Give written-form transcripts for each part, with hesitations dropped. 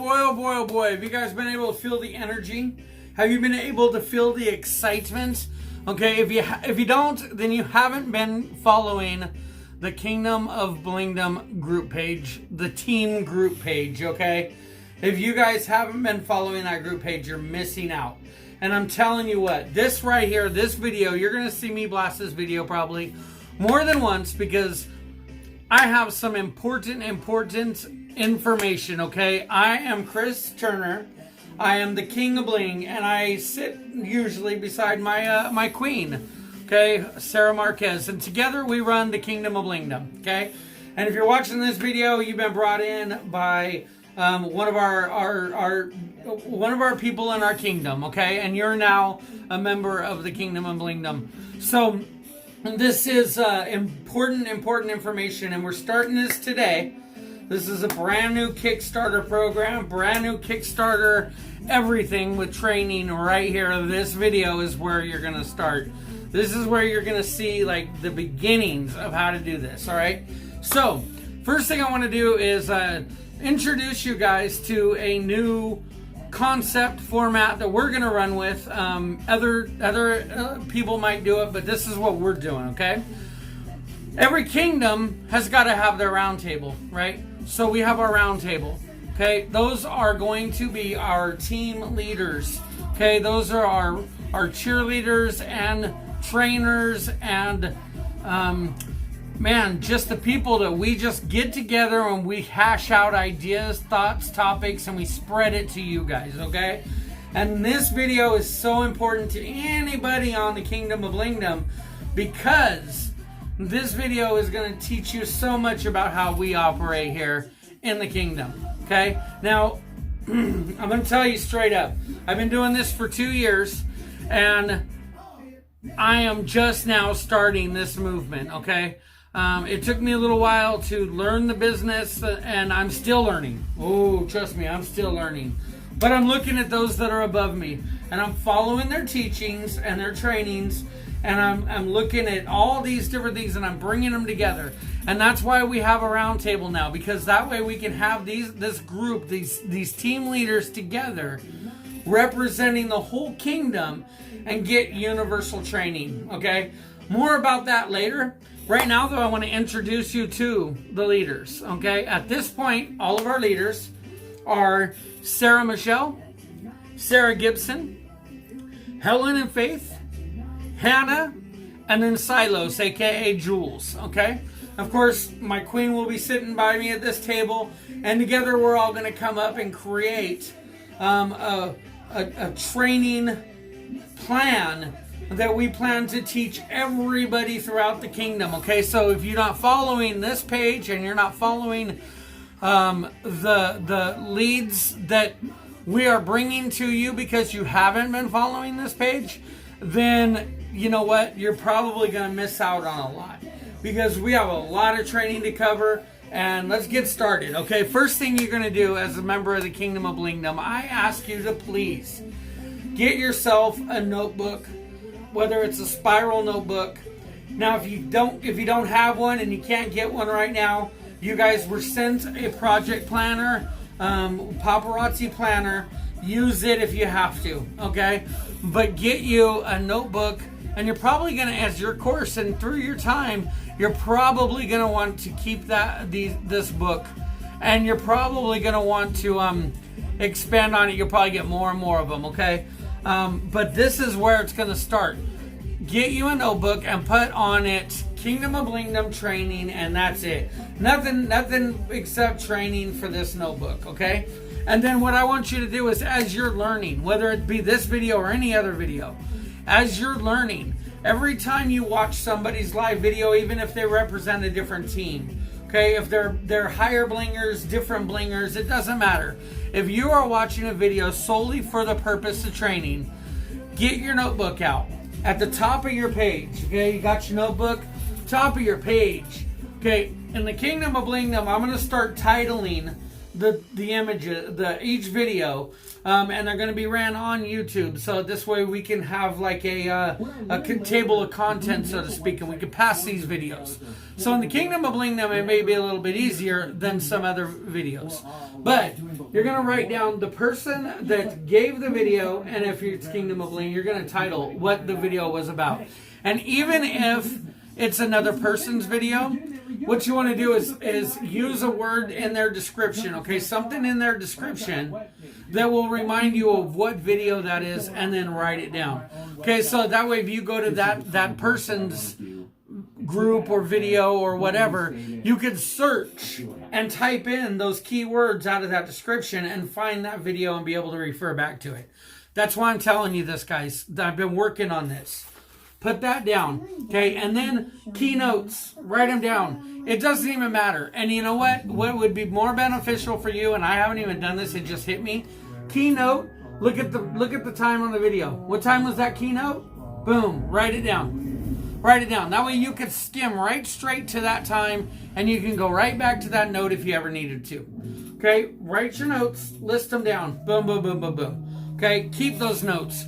oh boy, oh boy. Have you guys been able to feel the energy? Have you been able to feel the excitement? Okay, if you don't, then you haven't been following the Kingdom of Blingdom group page, the team group page, okay? If you guys haven't been following that group page, you're missing out. And I'm telling you what, this right here, this video, you're going to see me blast this video probably more than once because I have some important information, okay? I am Chris Turner. I am the King of Bling, and I sit usually beside my queen, okay, Sarah Marquez. And together we run the Kingdom of Blingdom, okay? And if you're watching this video, you've been brought in by one of our people in our kingdom, okay? And you're now a member of the Kingdom of Blingdom. So this is important information, and we're starting this today. This is a brand new Kickstarter program, brand new Kickstarter everything with training right here. This video is where you're going to start. This is where you're going to see like the beginnings of how to do this, all right? So first thing I want to do is introduce you guys to a new concept format that we're going to run with. Other people might do it, but this is what we're doing, okay? Every kingdom has got to have their round table, right? So we have our round table, okay? Those are going to be our team leaders, okay? Those are our cheerleaders and trainers and man, just the people that we just get together and we hash out ideas, thoughts, topics, and we spread it to you guys, okay? And this video is so important to anybody on the Kingdom of Blingdom because this video is going to teach you so much about how we operate here in the kingdom, okay? Now, I'm going to tell you straight up, I've been doing this for 2 years, and I am just now starting this movement, okay? It took me a little while to learn the business, and I'm still learning. Oh, trust me, I'm still learning. But I'm looking at those that are above me, and I'm following their teachings and their trainings, and I'm looking at all these different things, and I'm bringing them together. And that's why we have a round table now, because that way we can have this group, these team leaders together, representing the whole kingdom, and get universal training, okay? More about that later. Right now, though, I want to introduce you to the leaders, okay? At this point, all of our leaders are Sarah Michelle, Sarah Gibson, Helen and Faith, Hannah, and then Silos, aka Jules, okay? Of course, my queen will be sitting by me at this table, and together we're all going to come up and create a training plan that we plan to teach everybody throughout the kingdom, okay? So if you're not following this page and you're not following the leads that we are bringing to you because you haven't been following this page, then you know what? You're probably going to miss out on a lot because we have a lot of training to cover. And let's get started, okay? First thing you're going to do as a member of the Kingdom of Blingdom, I ask you to please get yourself a notebook, whether it's a spiral notebook. Now, if you don't have one and you can't get one right now, you guys were sent a project planner, Paparazzi planner. Use it if you have to, okay? But get you a notebook, and you're probably going to, as your course and through your time, you're probably going to want to keep this book, and you're probably going to want to expand on it. You'll probably get more and more of them, okay? But this is where it's going to start. Get you a notebook and put on it Kingdom of Blingdom training, and that's it. Nothing except training for this notebook, okay? And then what I want you to do is, as you're learning, whether it be this video or any other video, as you're learning, every time you watch somebody's live video, even if they represent a different team, okay, if they're higher blingers, different blingers, it doesn't matter. If you are watching a video solely for the purpose of training, get your notebook out. At the top of your page, okay, you got your notebook, top of your page, okay, in the Kingdom of Blingdom, I'm going to start titling the images, each video, and they're going to be ran on YouTube. So this way we can have like a table of content, so to speak, and we can pass these videos. So in the Kingdom of Blingdom, it may be a little bit easier than some other videos. But you're going to write down the person that gave the video, and if it's Kingdom of Bling, you're going to title what the video was about. And even if it's another person's video, what you want to do is use a word in their description, okay? Something in their description that will remind you of what video that is, and then write it down. Okay, so that way if you go to that person's group or video or whatever, you can search and type in those keywords out of that description and find that video and be able to refer back to it. That's why I'm telling you this, guys. I've been working on this. Put that down, okay? And then keynotes, write them down. It doesn't even matter. And you know what? What would be more beneficial for you, and I haven't even done this, it just hit me. Keynote, look at the time on the video. What time was that keynote? Boom, write it down. Write it down. That way you can skim right straight to that time, and you can go right back to that note if you ever needed to. Okay, write your notes, list them down. Boom, boom, boom, boom, boom. Okay, keep those notes.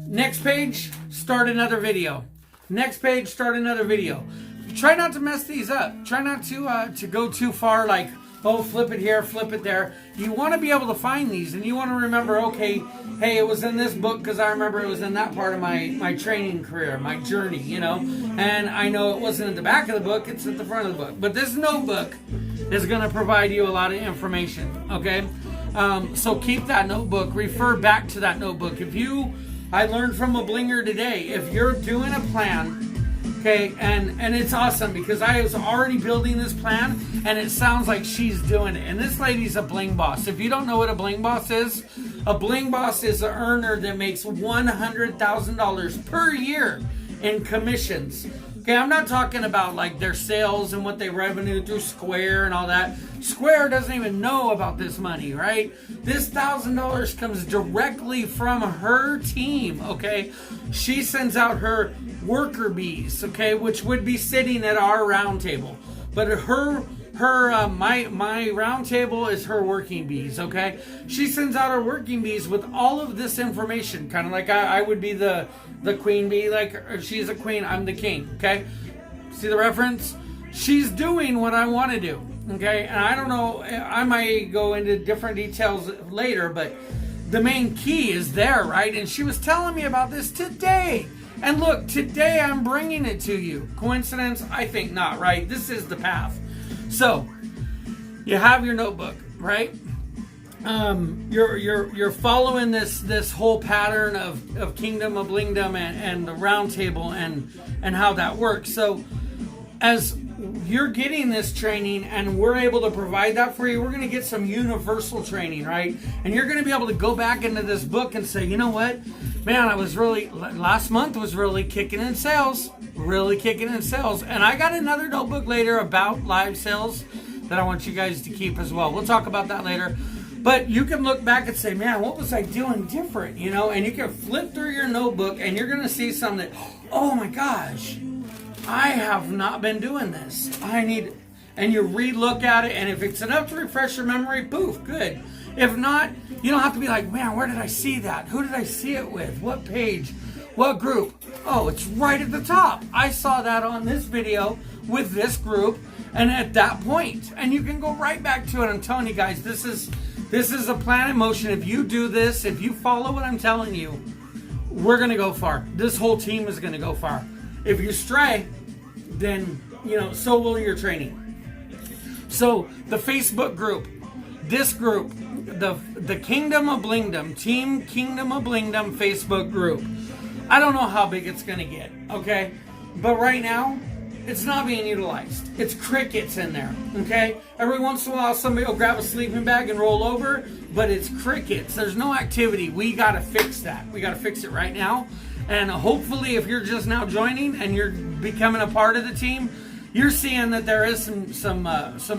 Next page, start another video. Next page, start another video. Try not to mess these up. Try not to go too far, like, oh, flip it here, flip it there. You want to be able to find these, and you want to remember, okay, hey, it was in this book because I remember it was in that part of my training career, my journey, you know. And I know it wasn't at the back of the book, it's at the front of the book. But this notebook is going to provide you a lot of information, okay? So keep that notebook. Refer back to that notebook. I learned from a blinger today, if you're doing a plan, okay, and it's awesome because I was already building this plan and it sounds like she's doing it. And this lady's a bling boss. If you don't know what a bling boss is an earner that makes $100,000 per year in commissions. Okay, I'm not talking about like their sales and what they revenue through Square and all that. Square doesn't even know about this money, right? This $1,000 comes directly from her team, okay? She sends out her worker bees, okay, which would be sitting at our round table. But my round table is her working bees, okay? She sends out her working bees with all of this information, kind of like I would be the queen bee, like she's a queen, I'm the king, okay? See the reference? She's doing what I want to do, okay? And I don't know, I might go into different details later, but the main key is there, right? And she was telling me about this today. And look, today I'm bringing it to you. Coincidence? I think not, right? This is the path. So, you have your notebook, right? You're following this whole pattern of Kingdom of Blingdom and the round table and how that works. So, as you're getting this training and we're able to provide that for you, we're going to get some universal training, right? And you're going to be able to go back into this book and say, you know what? Man, last month was really kicking in sales. And I got another notebook later about live sales that I want you guys to keep as well. We'll talk about that later. But you can look back and say, man, what was I doing different? You know, and you can flip through your notebook and you're going to see something that, oh my gosh, I have not been doing this. And you re-look at it, and if it's enough to refresh your memory, poof, good. If not, you don't have to be like, man, where did I see that? Who did I see it with? What page? What group? Oh, it's right at the top. I saw that on this video with this group, and at that point, and you can go right back to it. I'm telling you guys, this is a plan in motion. If you do this, if you follow what I'm telling you, we're going to go far. This whole team is going to go far. If you stray, then, so will your training. So the Facebook group, this group, the Kingdom of Blingdom, Team Kingdom of Blingdom Facebook group. I don't know how big it's going to get, okay? But right now, it's not being utilized. It's crickets in there, okay? Every once in a while, somebody will grab a sleeping bag and roll over, but it's crickets. There's no activity. We got to fix that. We got to fix it right now. And hopefully, if you're just now joining and you're becoming a part of the team, you're seeing that there is some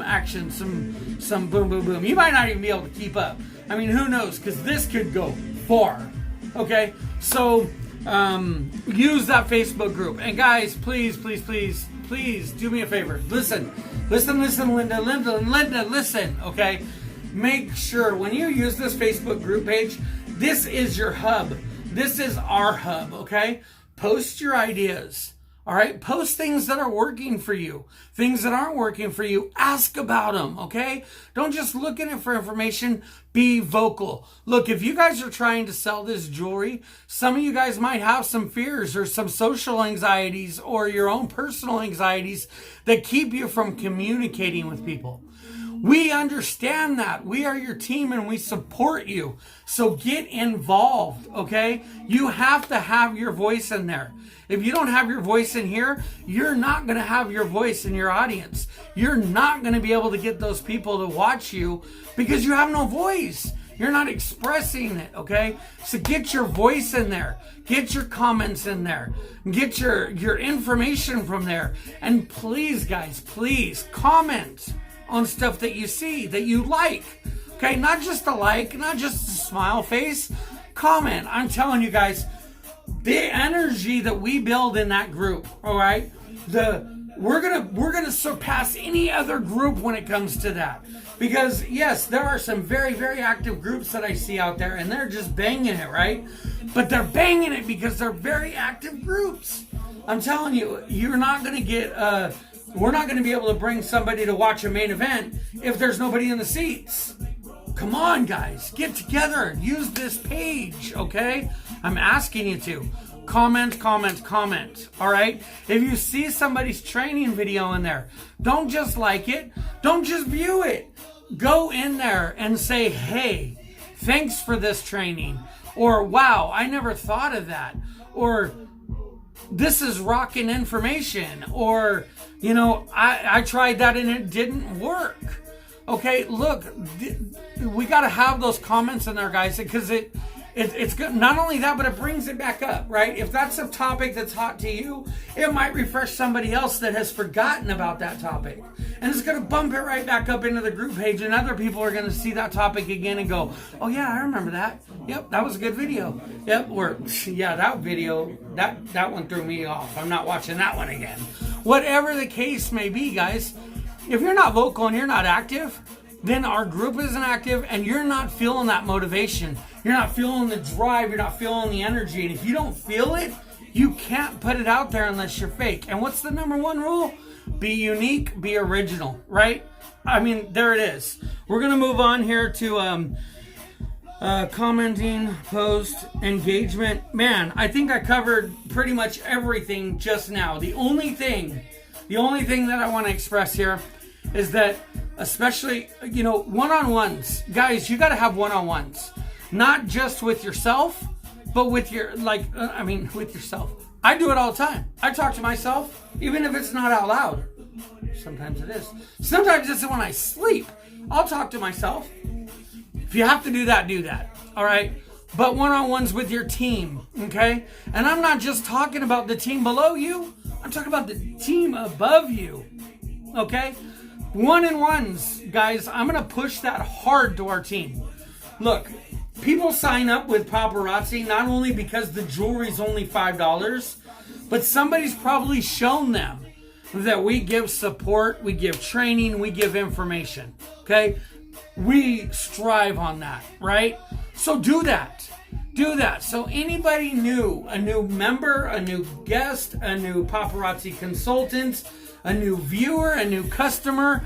action, some boom, boom, boom. You might not even be able to keep up. I mean, who knows? Because this could go far. Okay, so use that Facebook group. And guys, please do me a favor. Listen, Linda, listen. Okay, make sure when you use this Facebook group page, this is your hub. This is our hub, okay? Post your ideas, all right? Post things that are working for you. Things that aren't working for you, ask about them, okay? Don't just look in it for information. Be vocal. Look, if you guys are trying to sell this jewelry, some of you guys might have some fears or some social anxieties or your own personal anxieties that keep you from communicating with people. We understand that. We are your team and we support you. So get involved, okay? You have to have your voice in there. If you don't have your voice in here, you're not going to have your voice in your audience. You're not going to be able to get those people to watch you because you have no voice. You're not expressing it, okay? So get your voice in there. Get your comments in there. Get your information from there. And please, guys, please comment on stuff that you see, that you like. Okay, not just a like, not just a smile face. Comment. I'm telling you guys, the energy that we build in that group, all right? We're gonna surpass any other group when it comes to that. Because yes, there are some very, very active groups that I see out there and they're just banging it, right? But they're banging it because they're very active groups. I'm telling you, you're not gonna get we're not going to be able to bring somebody to watch a main event if there's nobody in the seats. Come on, guys. Get together. Use this page, okay? I'm asking you to. Comment, comment, comment, all right? If you see somebody's training video in there, don't just like it. Don't just view it. Go in there and say, hey, thanks for this training. Or, wow, I never thought of that. Or, this is rocking information. Or, you know, I tried that and it didn't work. Okay, look, we got to have those comments in there, guys, because it's good. Not only that, but it brings it back up, right? If that's a topic that's hot to you, it might refresh somebody else that has forgotten about that topic. And it's going to bump it right back up into the group page, and other people are going to see that topic again and go, oh yeah, I remember that. Yep, that was a good video. Yep, or yeah, that video, that one threw me off. I'm not watching that one again. Whatever the case may be, guys, if you're not vocal and you're not active, then our group isn't active and you're not feeling that motivation. You're not feeling the drive. You're not feeling the energy. And if you don't feel it, you can't put it out there unless you're fake. And what's the number one rule? Be unique, be original, right? I mean, there it is. We're going to move on here to commenting, post, engagement. Man, I think I covered pretty much everything just now. The only thing that I want to express here is that, especially, you know, one-on-ones. Guys, you got to have one-on-ones. Not just with yourself, but with your, with yourself. I do it all the time. I talk to myself, even if it's not out loud. Sometimes it is. Sometimes it's when I sleep. I'll talk to myself. If you have to do that, do that. All right? But one-on-ones with your team, okay? And I'm not just talking about the team below you. I'm talking about the team above you, okay? One-on-ones, guys. I'm going to push that hard to our team. Look, people sign up with Paparazzi not only because the jewelry's only $5, but somebody's probably shown them that we give support, we give training, we give information, okay? We strive on that, right? So do that. Do that. So anybody new, a new member, a new guest, a new Paparazzi consultant, a new viewer, a new customer,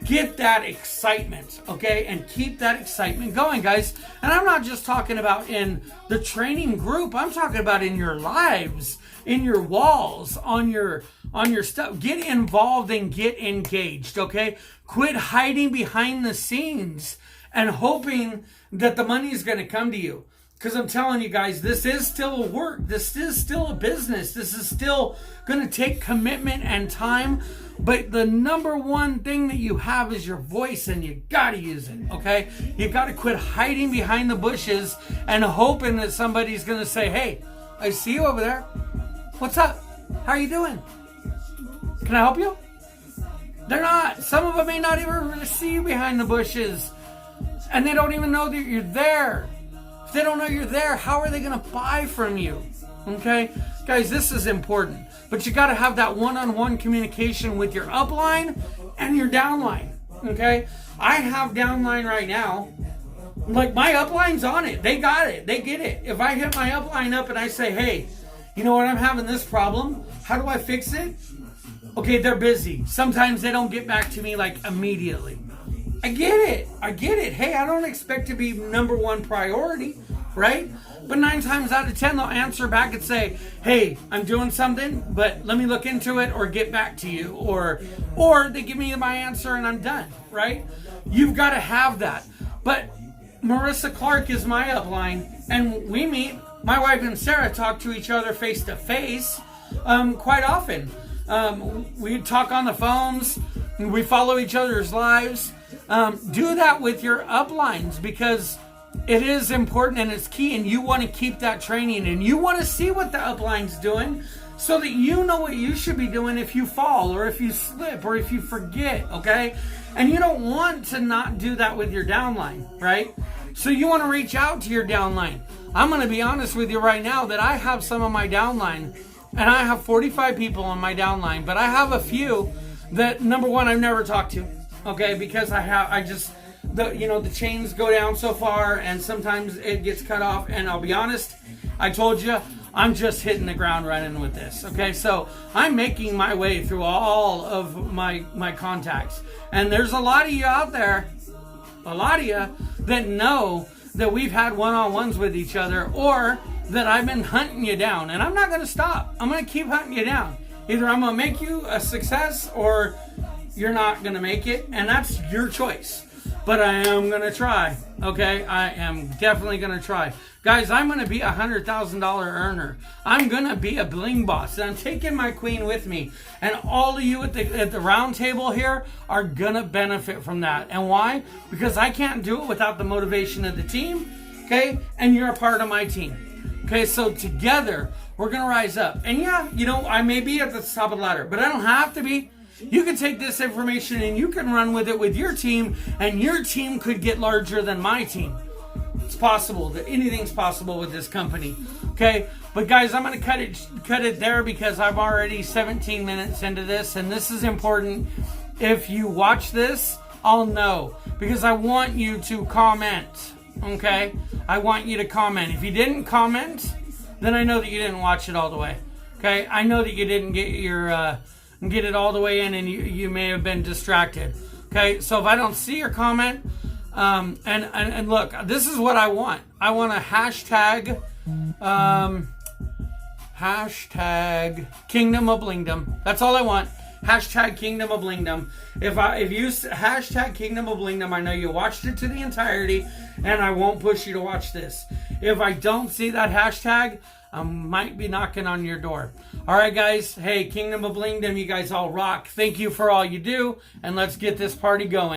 get that excitement, okay? And keep that excitement going, guys. And I'm not just talking about in the training group. I'm talking about in your lives, in your walls, on your stuff. Get involved and get engaged, okay? Quit hiding behind the scenes and hoping that the money is going to come to you. Because I'm telling you guys, this is still a work. This is still a business. This is still going to take commitment and time. But the number one thing that you have is your voice, and you got to use it, okay? You got to quit hiding behind the bushes and hoping that somebody's going to say, hey, I see you over there. What's up? How are you doing? Can I help you? They're not. Some of them may not even see you behind the bushes. And they don't even know that you're there. If they don't know you're there, how are they going to buy from you? Okay? Guys, this is important. But you got to have that one-on-one communication with your upline and your downline. Okay? I have downline right now. Like, my upline's on it. They got it. They get it. If I hit my upline up and I say, hey, you know what, I'm having this problem. How do I fix it? Okay, they're busy. Sometimes they don't get back to me like immediately. I get it. I get it. Hey, I don't expect to be number one priority, right? But 9 times out of 10, they'll answer back and say, hey, I'm doing something, but let me look into it or get back to you. Or they give me my answer and I'm done, right? You've got to have that. But Marissa Clark is my upline, and we meet. My wife and Sarah talk to each other face to face quite often. We talk on the phones. We follow each other's lives. Do that with your uplines, because it is important and it's key, and you want to keep that training, and you want to see what the upline's doing so that you know what you should be doing if you fall or if you slip or if you forget, okay? And you don't want to not do that with your downline, right? So you want to reach out to your downline. I'm going to be honest with you right now that I have some of my downline, and I have 45 people on my downline, but I have a few that, number one, I've never talked to, okay? Because the chains go down so far, and sometimes it gets cut off. And I'll be honest, I told you, I'm just hitting the ground running with this. Okay, so I'm making my way through all of my contacts, and there's a lot of you out there, that know that we've had one-on-ones with each other, or that I've been hunting you down, and I'm not going to stop. I'm going to keep hunting you down. Either I'm going to make you a success, or you're not going to make it, and that's your choice. But I am going to try, okay? I am definitely going to try. Guys, I'm going to be a $100,000 earner. I'm going to be a bling boss. And I'm taking my queen with me. And all of you at the round table here are going to benefit from that. And why? Because I can't do it without the motivation of the team, okay? And you're a part of my team. Okay, so together, we're going to rise up. And yeah, I may be at the top of the ladder, but I don't have to be. You can take this information and you can run with it with your team, and your team could get larger than my team. It's possible. That anything's possible with this company. Okay? But guys, I'm going to cut it there, because I'm already 17 minutes into this, and this is important. If you watch this, I'll know, because I want you to comment. Okay? I want you to comment. If you didn't comment, then I know that you didn't watch it all the way. Okay? I know that you didn't get it all the way in, and you may have been distracted. Okay, so if I don't see your comment, and look, this is what I want. I want a hashtag Kingdom of Blingdom. That's all I want. Hashtag Kingdom of Blingdom. If you hashtag Kingdom of Blingdom, I know you watched it to the entirety, and I won't push you to watch this. If I don't see that hashtag, I might be knocking on your door. All right, guys. Hey, Kingdom of Blingdom, you guys all rock. Thank you for all you do, and let's get this party going.